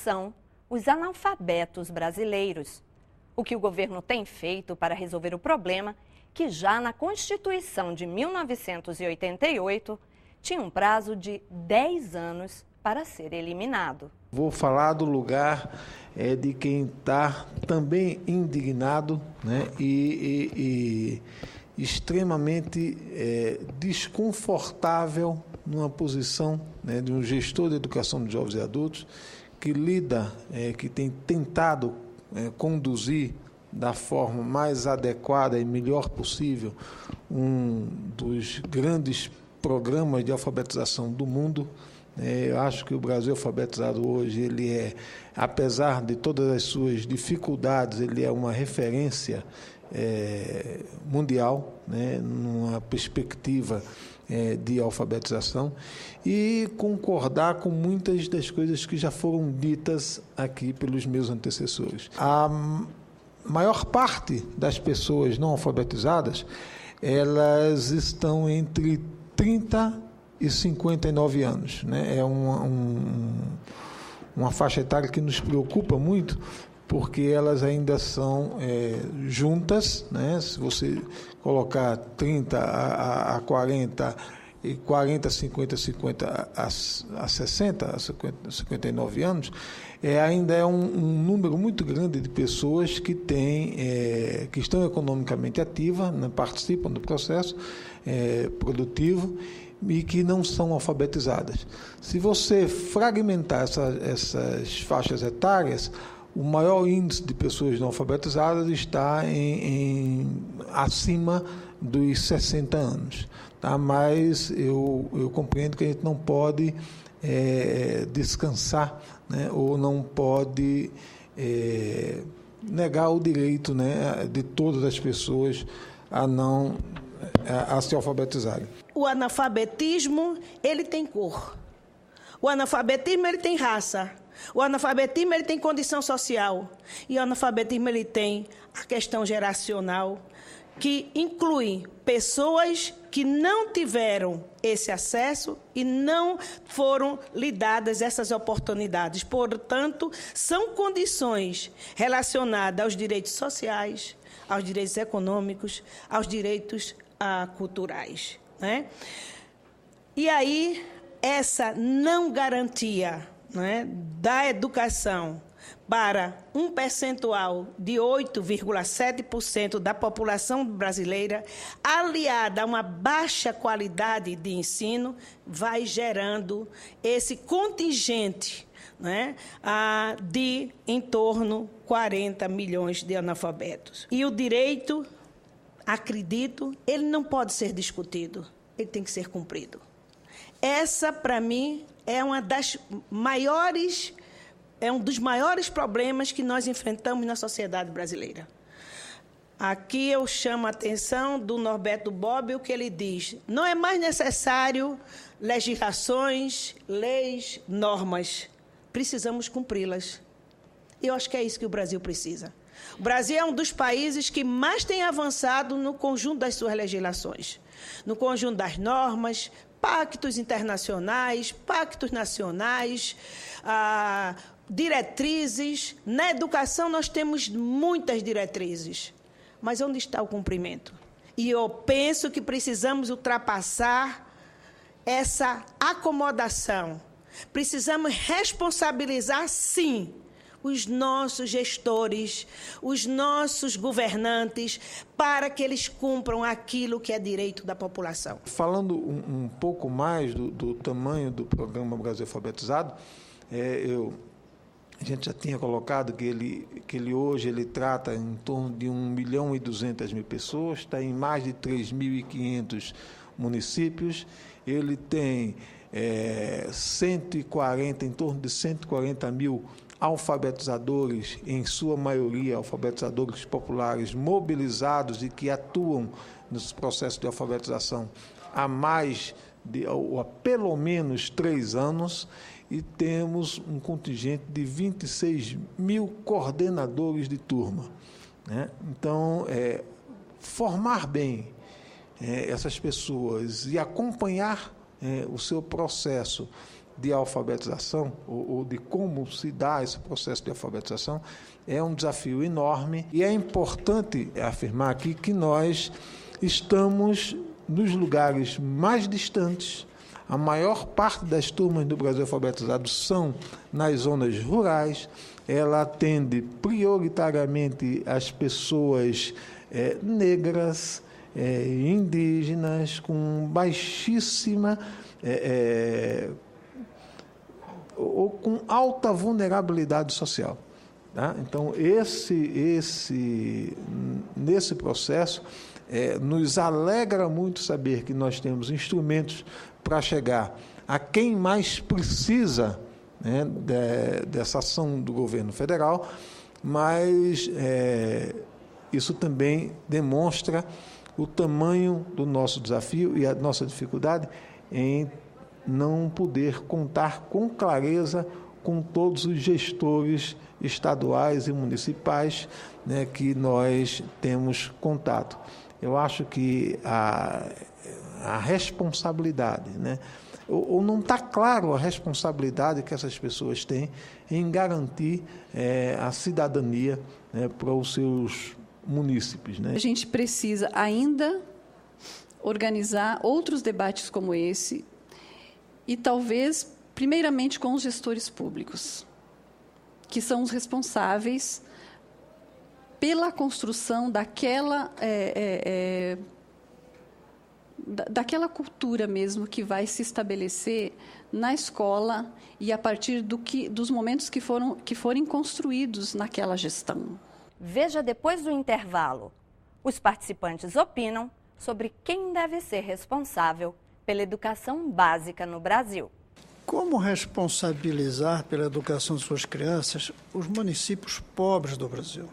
são os analfabetos brasileiros. O que o governo tem feito para resolver o problema, que já na Constituição de 1988 tinha um prazo de 10 anos para ser eliminado. Vou falar do lugar de quem está também indignado, né, e extremamente desconfortável numa posição, né, de um gestor de educação de jovens e adultos que lida, que tem tentado conduzir da forma mais adequada e melhor possível um dos grandes programas de alfabetização do mundo. Eu acho que o Brasil alfabetizado hoje, ele apesar de todas as suas dificuldades, ele é uma referência mundial, né, numa perspectiva de alfabetização, e concordar com muitas das coisas que já foram ditas aqui pelos meus antecessores. A maior parte das pessoas não alfabetizadas, elas estão entre 30 e 59 anos, né? É uma faixa etária que nos preocupa muito, porque elas ainda são juntas, né? Se você colocar 30 a 40, e 40, 50, 50 a 60, a 59 anos, ainda é um número muito grande de pessoas que que estão economicamente ativas, né? Participam do processo produtivo e que não são alfabetizadas. Se você fragmentar essas faixas etárias, o maior índice de pessoas não alfabetizadas está acima dos 60 anos. Tá? Mas eu compreendo que a gente não pode descansar, né? Ou não pode negar o direito, né, de todas as pessoas a se alfabetizarem. O analfabetismo, ele tem cor. O analfabetismo, ele tem raça. O analfabetismo, ele tem condição social. E o analfabetismo, ele tem a questão geracional, que inclui pessoas que não tiveram esse acesso e não foram lhe dadas essas oportunidades. Portanto, são condições relacionadas aos direitos sociais, aos direitos econômicos, aos direitos culturais, né? E aí, essa não garantia, né, da educação para um percentual de 8,7% da população brasileira, aliada a uma baixa qualidade de ensino, vai gerando esse contingente, né, de em torno 40 milhões de analfabetos. E o direito, acredito, ele não pode ser discutido, ele tem que ser cumprido. Essa, para mim, é um dos maiores problemas que nós enfrentamos na sociedade brasileira. Aqui eu chamo a atenção do Norberto Bobbio, que ele diz: não é mais necessário legislações, leis, normas. Precisamos cumpri-las. Eu acho que é isso que o Brasil precisa. O Brasil é um dos países que mais tem avançado no conjunto das suas legislações, no conjunto das normas, pactos internacionais, pactos nacionais, diretrizes. Na educação nós temos muitas diretrizes, mas onde está o cumprimento? E eu penso que precisamos ultrapassar essa acomodação. Precisamos responsabilizar, sim, os nossos gestores, os nossos governantes, para que eles cumpram aquilo que é direito da população. Falando um pouco mais do tamanho do programa Brasil Alfabetizado, a gente já tinha colocado que ele hoje trata em torno de 1.200.000 pessoas, está em mais de 3.500 municípios, ele tem em torno de 140 mil alfabetizadores, em sua maioria alfabetizadores populares mobilizados e que atuam nos processos de alfabetização há pelo menos 3 anos, e temos um contingente de 26 mil coordenadores de turma, né? Então, formar bem essas pessoas e acompanhar o seu processo de alfabetização, ou de como se dá esse processo de alfabetização, é um desafio enorme. E é importante afirmar aqui que nós estamos nos lugares mais distantes. A maior parte das turmas do Brasil alfabetizados são nas zonas rurais. Ela atende prioritariamente as pessoas negras, indígenas, com baixíssima ou com alta vulnerabilidade social. Tá? Então, nesse processo, nos alegra muito saber que nós temos instrumentos para chegar a quem mais precisa, né, dessa ação do governo federal, mas isso também demonstra o tamanho do nosso desafio e a nossa dificuldade em não poder contar com clareza com todos os gestores estaduais e municipais, né, que nós temos contato. Eu acho que a responsabilidade, né, ou não está claro a responsabilidade que essas pessoas têm em garantir a cidadania, né, para os seus munícipes. Né? A gente precisa ainda organizar outros debates como esse e talvez, primeiramente, com os gestores públicos, que são os responsáveis pela construção daquela cultura mesmo que vai se estabelecer na escola e a partir dos momentos que forem construídos naquela gestão. Veja depois do intervalo. Os participantes opinam sobre quem deve ser responsável pela educação básica no Brasil. Como responsabilizar pela educação de suas crianças os municípios pobres do Brasil?